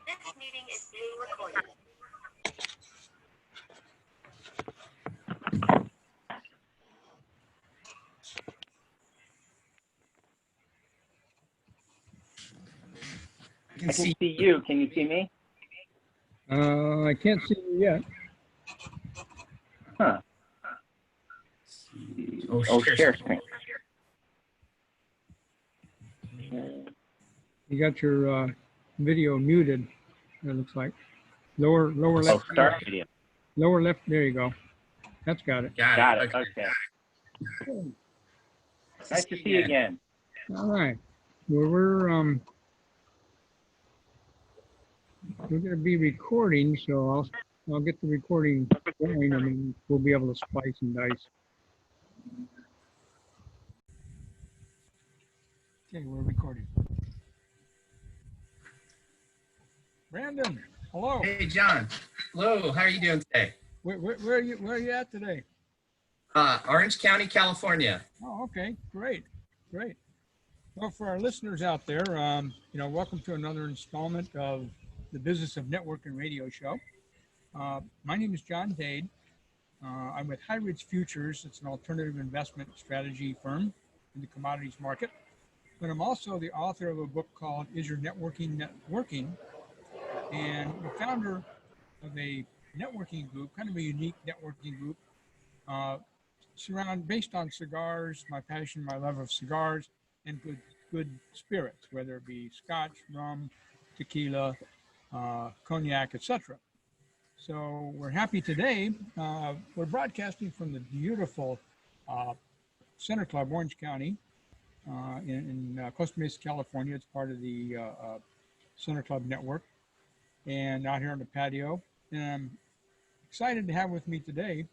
This meeting is being recorded. I can see you. Can you see me? I can't see you yet. Huh. Oh, share screen. You got your video muted, it looks like. Lower Oh, left. start video. Lower left, there you go. That's got it. Got it. Okay. Nice to see you again. All right. Well, we're going to be recording, so I'll get the recording going, and then we'll be able to splice and dice. Okay, we're recording. Brandon, hello. Hey, John. Hello. How are you doing today? Where are you at today? Orange County, California. Oh, okay, great. Well, for our listeners out there, welcome to another installment of the Business of Networking radio show. My name is John Dade. I'm with High Ridge Futures. It's an alternative investment strategy firm in the commodities market. But I'm also the author of a book called Is Your Networking Networking? And the founder of a networking group, kind of a unique networking group, based on cigars, my passion, my love of cigars, and good spirits, whether it be scotch, rum, tequila, cognac, etc. So we're happy today. We're broadcasting from the beautiful Center Club, Orange County, in Costa Mesa, California. It's part of the Center Club network, and out here on the patio. And I'm excited to have with me today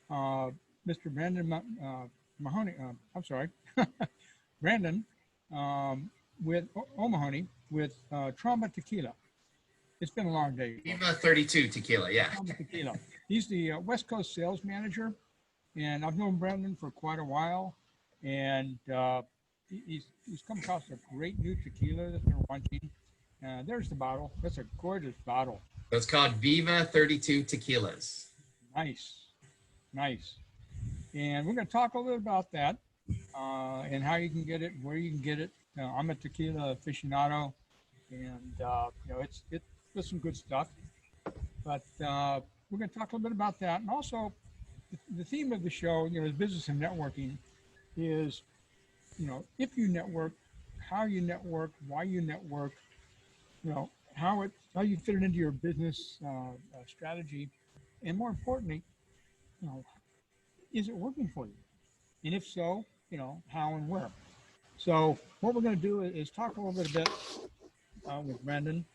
Mr. Bren.OMahoney. I'm sorry, Bren with O'Mahoney with Trauma Tequila. It's been a long day. VIVA XXXII Tequila, yeah. Trauma Tequila. He's the West Coast Sales Manager, and I've known Brendan for quite a while, and he's come across a great new tequila that they're launching. There's the bottle. That's a gorgeous bottle. So it's called VIVA XXXII Tequilas. Nice. And we're going to talk a little bit about that and how you can get it, where you can get it. I'm a tequila aficionado, and it's some good stuff. But we're going to talk a little bit about that, and also the theme of the show, the business and networking, is if you network, how you network, why you network, how you fit it into your business strategy, and more importantly, is it working for you? And if so, how and where. So what we're going to do is talk a little bit with Brendan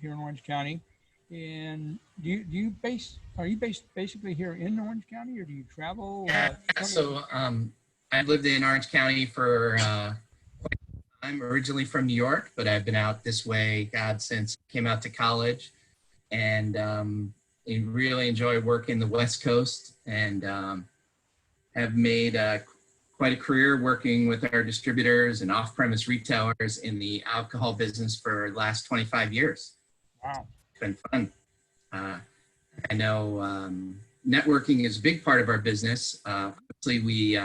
here in Orange County. And are you based basically here in Orange County, or do you travel? So I've lived in Orange County for I'm originally from New York, but I've been out this way, since I came out to college, and I really enjoy working the West Coast, and have made quite a career working with our distributors and off-premise retailers in the alcohol business for the last 25 years. Wow. It's been fun. I know networking is a big part of our business. Obviously, we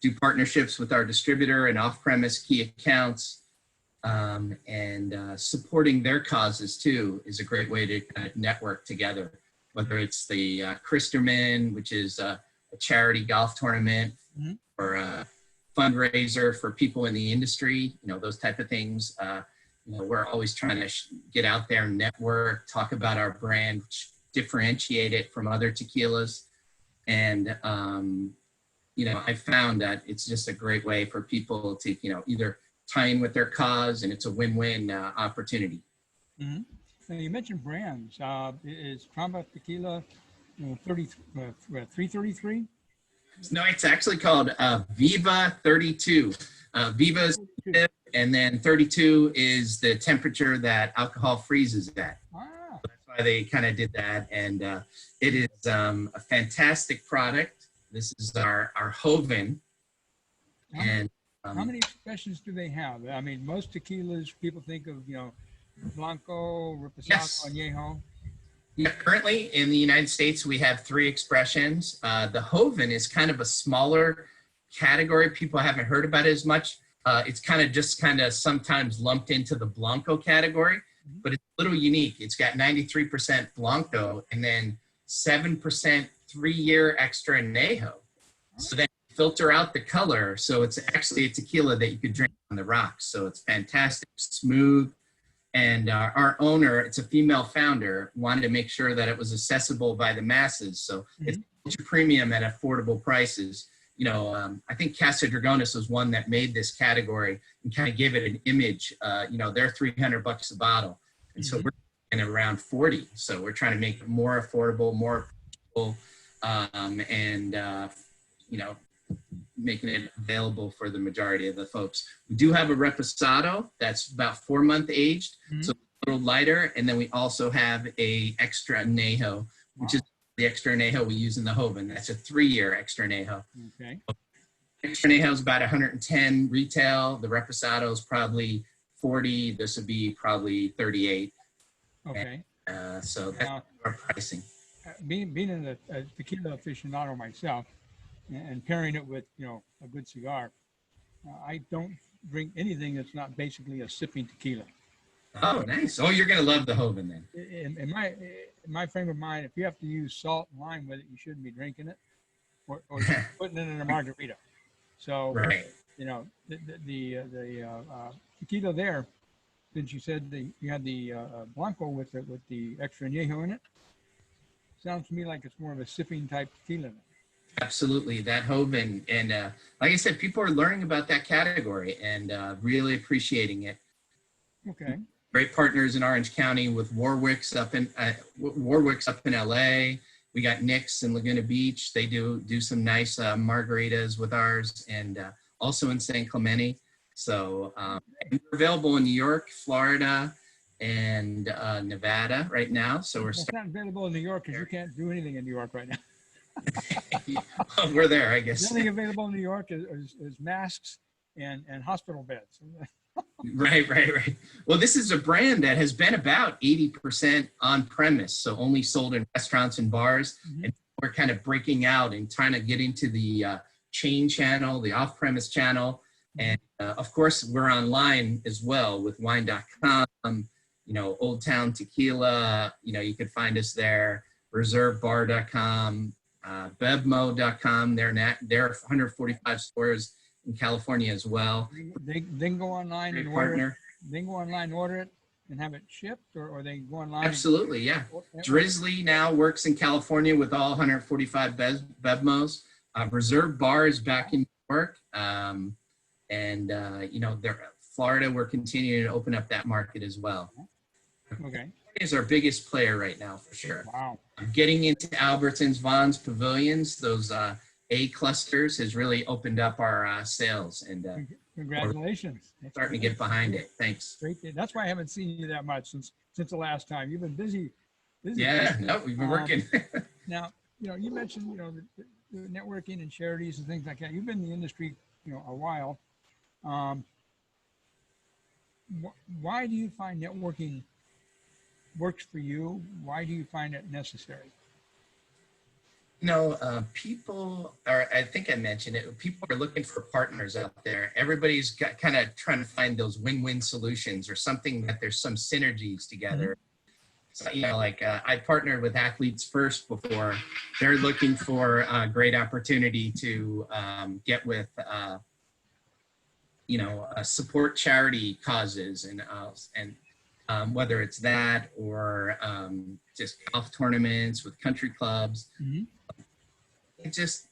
do partnerships with our distributor and off-premise key accounts, and supporting their causes too is a great way to kind of network together, whether it's the Christerman, which is a charity golf tournament, or a fundraiser for people in the industry, those type of things. We're always trying to get out there, network, talk about our brand, differentiate it from other tequilas. And, I found that it's just a great way for people to, either tie in with their cause, and it's a win-win opportunity. Mm-hmm. Now you mentioned brands. Is Trauma Tequila 333? No, it's actually called VIVA XXXII. VIVA is, and then 32 is the temperature that alcohol freezes at. Ah. So that's why they kind of did that. And it is a fantastic product. This is our Hoven. How many expressions do they have? I mean, most tequilas, people think of, Blanco, Reposado, Yes. Añejo. Yeah, currently in the United States, we have 3 expressions. The Joven is kind of a smaller category. People haven't heard about it as much. It's kind of sometimes lumped into the Blanco category, but it's a little unique. It's got 93% Blanco and then 7% 3-year extra añejo. So then filter out the color. So it's actually a tequila that you could drink on the rocks. So it's fantastic, smooth. And our owner, it's a female founder, wanted to make sure that it was accessible by the masses. So it's ultra premium at affordable prices. You know, I think Casa Dragonis was one that made this category and kind of gave it an image. You know, they're $300 a bottle. And so we're in around 40. So we're trying to make it more affordable, more affordable, you know, making it available for the majority of the folks. We do have a Reposado that's about 4-month aged, so a little lighter. And then we also have a extra añejo, which is the extra añejo we use in the Joven. That's a 3-year extra añejo. Okay. Extra añejo is about 110 retail. The Reposado is probably 40. This would be probably 38. Okay. So that's our pricing. Being a tequila aficionado myself, and pairing it with, you know, a good cigar, I don't drink anything that's not basically a sipping tequila. Oh, nice. Oh, you're going to love the Joven then. In my frame of mind, if you have to use salt and lime with it, you shouldn't be drinking it or putting it in a margarita. So, right. You know, the tequila there, since you said you had the Blanco with the extra añejo in it, sounds to me like it's more of a sipping type tequila. Absolutely, that Joven, and like I said, people are learning about that category and really appreciating it. Okay. Great partners in Orange County with Warwick's up in LA. We got Nick's in Laguna Beach. They do some nice margaritas with ours, and also in San Clemente. So we're available in New York, Florida, and Nevada right now. So It's not available in New York because you can't do anything in New York right now. we're there, I guess. The only thing available in New York is masks and hospital beds. Right. Well, this is a brand that has been about 80% on premise, so only sold in restaurants and bars. And we're kind of breaking out and trying to get into the chain channel, the off-premise channel. And of course, we're online as well with wine.com, you know, Old Town Tequila, you know, you could find us there, reservebar.com, bevmo.com. They're 145 stores in California as well. They can go online and order it. They can go online, order it, and have it shipped, or they go online. Absolutely, yeah. Drizzly now works in California with all 145 Bevmos. Reserve Bar is back in New York, and you know, Florida. We're continuing to open up that market as well. Okay. Is our biggest player right now for sure. Wow. Getting into Albertsons, Vons, Pavilions, those A clusters has really opened up our sales, and Congratulations. we're starting to get behind it. Thanks. Great. That's why I haven't seen you that much since the last time. You've been busy. Yeah, no, we've been working. Now, you know, you mentioned, you know, the networking and charities and things like that. You've been in the industry, you know, a while. Why do you find networking works for you? Why do you find it necessary? You know, people are, I think I mentioned it, people are looking for partners out there. Everybody's got kind of trying to find those win-win solutions or something that there's some synergies together. So, you know, like I partnered with Athletes First before. They're looking for a great opportunity to get with, you know, support charity causes and whether it's that or just golf tournaments with country clubs. It just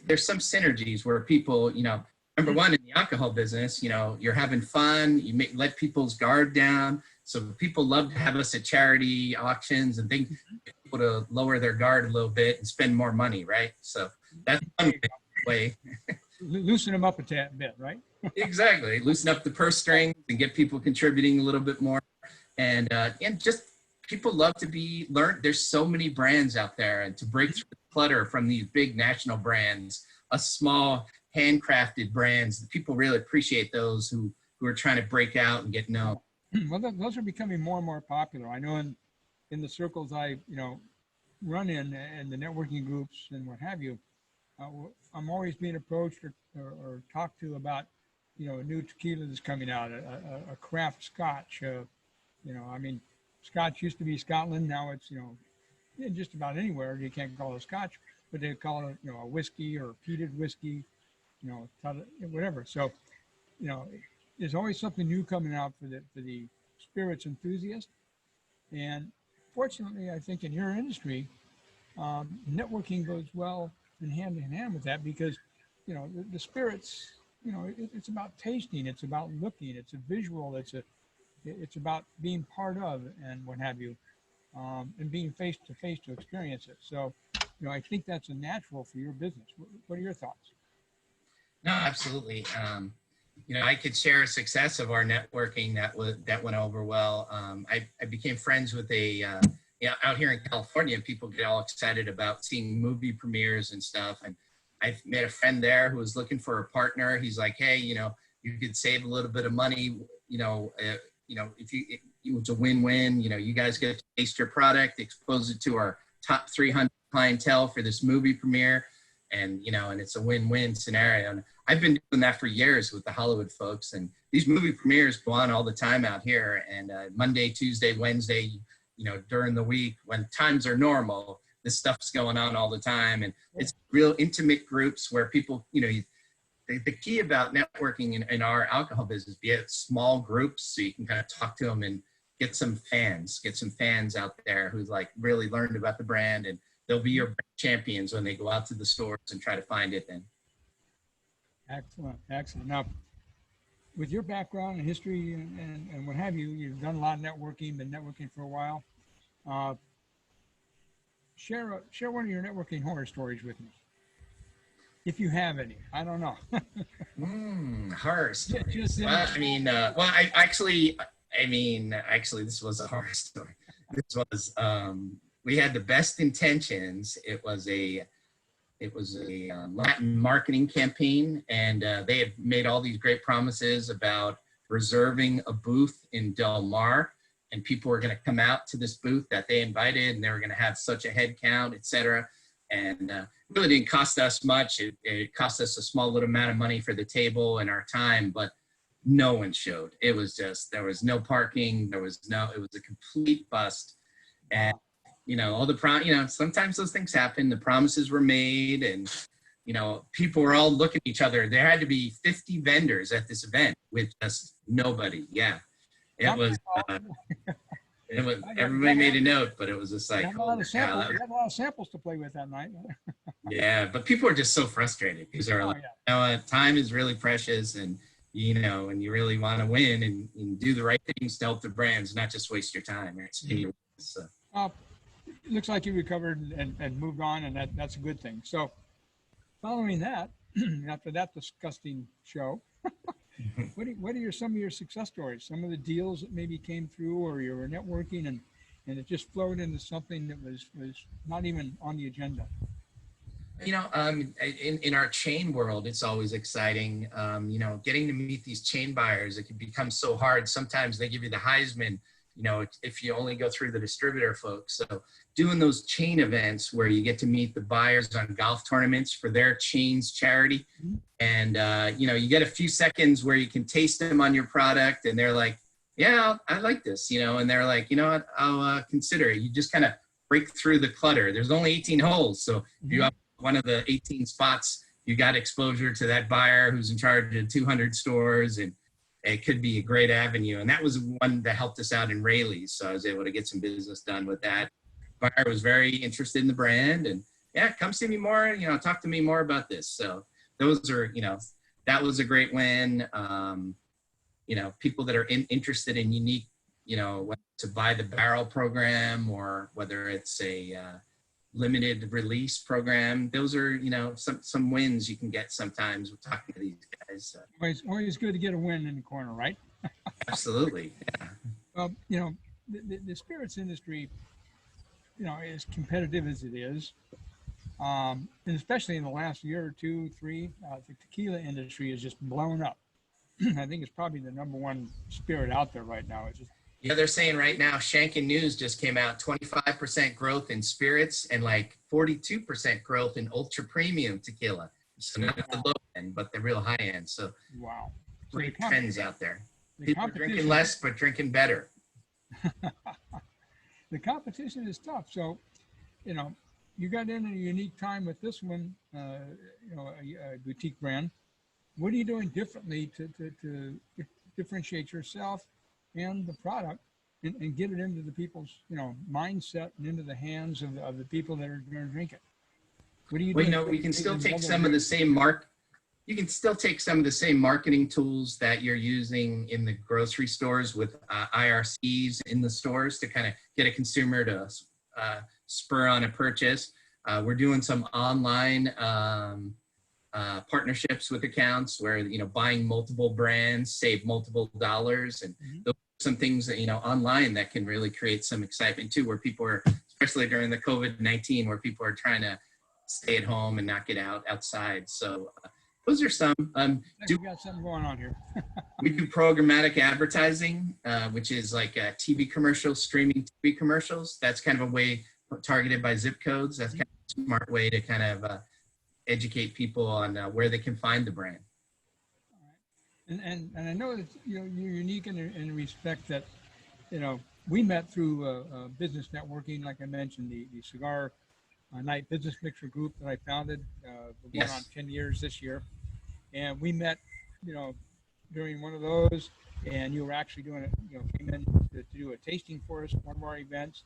there's some synergies where people, you know, number one, in the alcohol business, you know, you're having fun, you let people's guard down. So people love to have us at charity auctions and think people to lower their guard a little bit and spend more money, right? So that's one way. Loosen them up a tad bit, right? Exactly. Loosen up the purse strings and get people contributing a little bit more. And just people love to be learned. There's so many brands out there, and to break through the clutter from these big national brands, a small handcrafted brands, people really appreciate those who are trying to break out and get known. Well, those are becoming more and more popular. I know in the circles I, run in and the networking groups and what have you, I'm always being approached or talked to about, a new tequila that's coming out, a craft scotch. I mean, scotch used to be Scotland. Now it's, in just about anywhere. You can't call it scotch, but they call it, a whiskey or peated whiskey, whatever. So, there's always something new coming out for the spirits enthusiast. And fortunately, I think in your industry, networking goes well in hand with that because, the spirits, it's about tasting, it's about looking, it's a visual, it's about being part of and what have you, and being face to face to experience it. So, I think that's a natural for your business. What are your thoughts? No, absolutely. I could share a success of our networking that went over well. I became friends with out here in California, people get all excited about seeing movie premieres and stuff. And I met a friend there who was looking for a partner. He's like, hey, you could save a little bit of money. If it's a win-win. You guys get to taste your product, expose it to our top 300 clientele for this movie premiere, and it's a win-win scenario. And I've been doing that for years with the Hollywood folks, and these movie premieres go on all the time out here. And Monday, Tuesday, Wednesday, during the week when times are normal, this stuff's going on all the time. And it's real intimate groups where people, the key about networking in our alcohol business, be it small groups, so you can kind of talk to them and get some fans out there who like really learned about the brand, and they'll be your champions when they go out to the stores and try to find it then. Excellent. Now, with your background and history and what have you, you've done a lot of networking, been networking for a while. Share one of your networking horror stories with me, if you have any. I don't know. Horror stories. Actually, this was a horror story. This was we had the best intentions. It was a Latin marketing campaign, and they had made all these great promises about reserving a booth in Del Mar, and people were going to come out to this booth that they invited, and they were going to have such a head count, etc. And it really didn't cost us much. It cost us a small little amount of money for the table and our time, but no one showed. It was just, there was no parking. It was a complete bust. And sometimes those things happen. The promises were made, and people were all looking at each other. There had to be 50 vendors at this event with just nobody. Yeah, it was. Everybody made a note, but it was just like, you had a lot of samples to play with that night. Yeah, but people are just so frustrated because they're like, time is really precious, and and you really want to win and do the right things to help the brands, not just waste your time. Right? So. It looks like you recovered and moved on, and that's a good thing. So following that, after that disgusting show, what are some of your success stories? Some of the deals that maybe came through, or you were networking and it just flowed into something that was not even on the agenda? In our chain world, it's always exciting. Getting to meet these chain buyers, it can become so hard. Sometimes they give you the Heisman, if you only go through the distributor folks. So doing those chain events where you get to meet the buyers on golf tournaments for their chain's charity. And, you get a few seconds where you can taste them on your product, and they're like, yeah, I like this, and they're like, what, I'll consider it. You just kind of break through the clutter. There's only 18 holes. So if you have one of the 18 spots, you got exposure to that buyer who's in charge of 200 stores, and it could be a great avenue. And that was one that helped us out in Rayleigh's. So I was able to get some business done with that. Buyer was very interested in the brand, and come see me more, talk to me more about this. So those are, that was a great win. People that are interested in unique, whether to buy the barrel program or whether it's a limited release program. Those are, some wins you can get sometimes with talking to these guys. Always good to get a win in the corner, right? Absolutely. Yeah. Well, the spirits industry, as competitive as it is, and especially in the last year or two, three, the tequila industry is just blown up. I think it's probably the #1 spirit out there right now. It's just, Yeah, they're saying right now, Shanken News just came out, 25% growth in spirits and like 42% growth in ultra premium tequila. So not the low end, but the real high end. So wow. So great trends out there. the People are drinking less, but drinking better. the competition is tough. So, you got in at a unique time with this one, a boutique brand. What are you doing differently to differentiate yourself and the product and get it into the people's, mindset and into the hands of the people that are going to drink it? What do you do? We can still take some of the same you can still take some of the same marketing tools that you're using in the grocery stores with IRCs in the stores to kind of get a consumer to spur on a purchase. We're doing some online partnerships with accounts where, buying multiple brands, save multiple dollars. And those are some things that, online that can really create some excitement too, where people are, especially during the COVID-19, where people are trying to stay at home and not get outside. So those are some. You got something going on here. We do programmatic advertising, which is like TV commercials, streaming TV commercials. That's kind of a way targeted by zip codes. That's kind of a smart way to kind of educate people on where they can find the brand. All right. And I know that you're unique in respect that we met through business networking, like I mentioned, the cigar night business mixer group that I founded. We're going on 10 years this year, and we met during one of those, and you were actually doing it, came in to do a tasting for us at one of our events.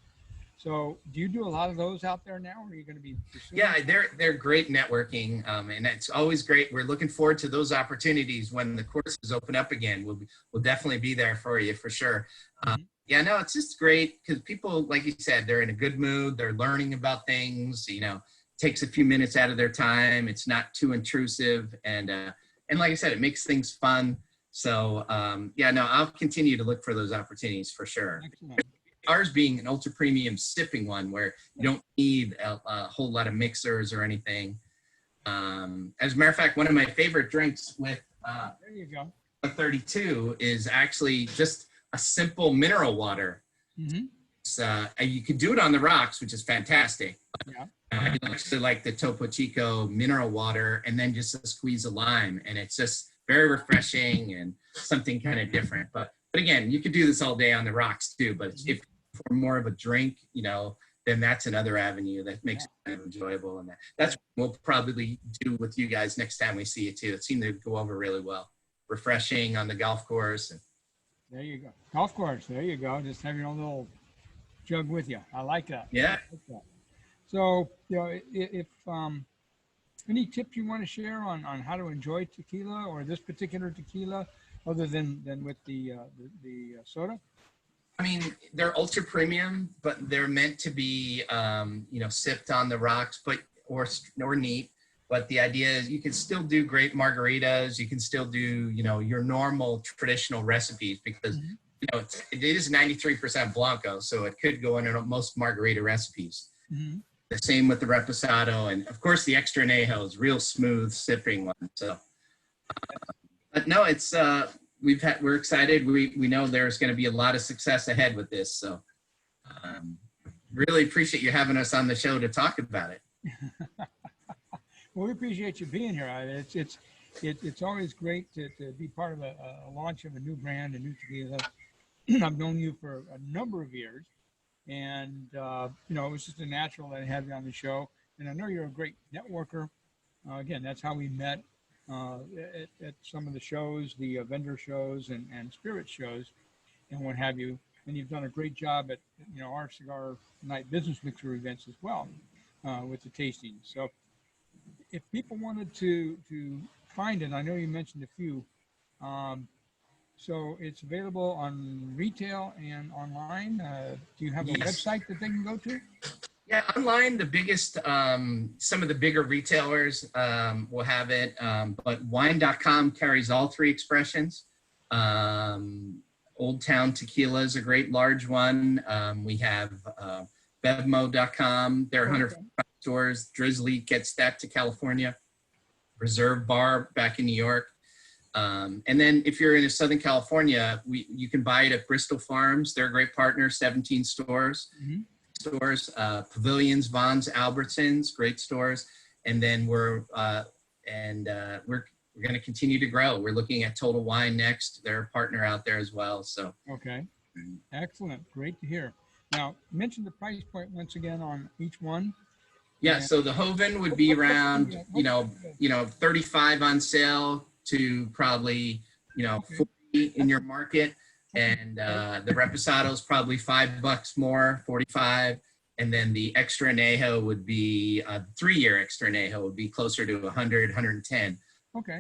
So do you do a lot of those out there now? Or are you going to be pursuing? Yeah, they're great networking, and it's always great. We're looking forward to those opportunities when the courses open up again. We'll definitely be there for you for sure. Yeah, no, it's just great because people, like you said, they're in a good mood. They're learning about things. Takes a few minutes out of their time. It's not too intrusive, and like I said, it makes things fun. So yeah, no, I'll continue to look for those opportunities for sure. Excellent. Ours being an ultra premium sipping one where you don't need a whole lot of mixers or anything. As a matter of fact, one of my favorite drinks with There you go. 32 is actually just a simple mineral water. You can do it on the rocks, which is fantastic. Yeah. I actually like the Topo Chico mineral water and then just a squeeze of lime. And it's just very refreshing and something kind of different. But again, you could do this all day on the rocks too. But if for more of a drink, then that's another avenue that makes it kind of enjoyable. And that's what we'll probably do with you guys next time we see you too. It seemed to go over really well. Refreshing on the golf course. There you go. Golf course. There you go. Just have your own little jug with you. I like that. Yeah. I like that. So, if any tips you want to share on how to enjoy tequila or this particular tequila, other than with the soda? I mean, they're ultra premium, but they're meant to be, sipped on the rocks, or neat. But the idea is you can still do great margaritas. You can still do, your normal traditional recipes because, it is 93% Blanco, so it could go into most margarita recipes. The same with the Reposado, and of course the Extra Añejo is real smooth sipping one. So, but no, it's we're excited. We know there's going to be a lot of success ahead with this. So, really appreciate you having us on the show to talk about it. Well, we appreciate you being here. It's always great to be part of a launch of a new brand, a new tequila. I've known you for a number of years, and it was just a natural that I had you on the show. And I know you're a great networker. Again, that's how we met at some of the shows, the vendor shows and spirit shows, and what have you. And you've done a great job at our cigar night business mixer events as well with the tasting. So, if people wanted to find it, I know you mentioned a few. So it's available on retail and online. Do you have a website that they can go to? Yeah, online, the biggest, some of the bigger retailers will have it, but wine.com carries all three expressions. Old Town Tequila is a great large one. We have bevmo.com. There are 105 stores. Drizzly gets that to California. Reserve Bar back in New York. And then if you're in Southern California, you can buy it at Bristol Farms. They're a great partner, 17 stores. Mhm. Pavilions, Vons, Albertsons, great stores. And then we're going to continue to grow. We're looking at Total Wine next. They're a partner out there as well. So Okay. Excellent. Great to hear. Now, mention the price point once again on each one. yeah, so the Hoven would be around, 35 on sale to probably, 40 in your market. And the Reposado is probably $5 more, 45. And then the Extra Añejo would be, 3-year Extra Añejo would be closer to 100, 110. Okay.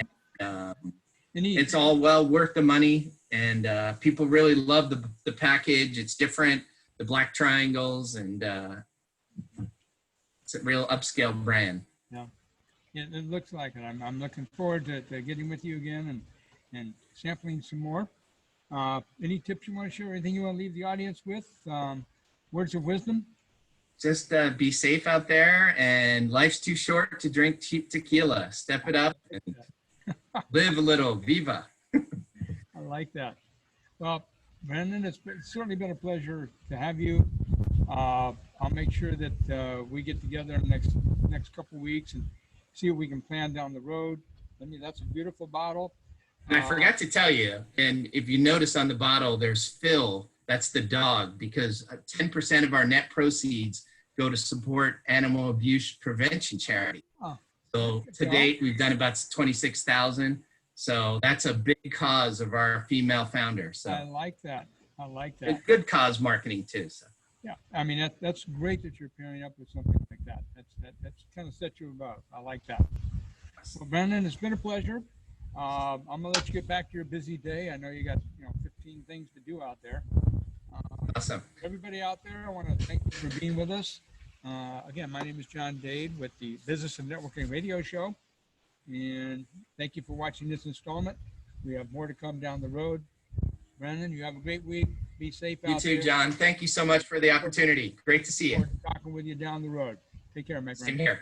It's all well worth the money. And people really love the package. It's different, the black triangles, and it's a real upscale brand. Yeah, it looks like it. I'm looking forward to getting with you again and sampling some more. Any tips you want to share? Anything you want to leave the audience with? Words of wisdom? Just be safe out there, and life's too short to drink cheap tequila. Step it up and live a little. Viva. I like that. Well, Brandon, it's certainly been a pleasure to have you. I'll make sure that we get together in the next couple of weeks and see what we can plan down the road. That's a beautiful bottle. And I forgot to tell you, and if you notice on the bottle, there's Phil. That's the dog, because 10% of our net proceeds go to support animal abuse prevention charity. Oh, So to date, we've done about 26,000. So that's a big cause of our female founder. So I like that. I like that. good cause marketing too. So Yeah, that's great that you're pairing up with something like that. That's kind of set you above. I like that. Well, Brandon, it's been a pleasure. I'm gonna let you get back to your busy day. I know you got 15 things to do out there. awesome. Everybody out there, I want to thank you for being with us. Again, my name is John Dade with the Business and Networking Radio Show, and thank you for watching this installment. We have more to come down the road. Brandon, you have a great week. Be safe out there. You too, John. Thank you so much for the opportunity. Great to see you. Talking with you down the road. Take care, my friend. Same here.